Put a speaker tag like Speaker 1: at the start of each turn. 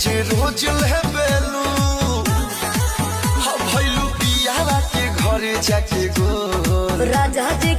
Speaker 1: जे रोज ले बेलू भैलू पियावा के घरे जाके गो
Speaker 2: राजा जी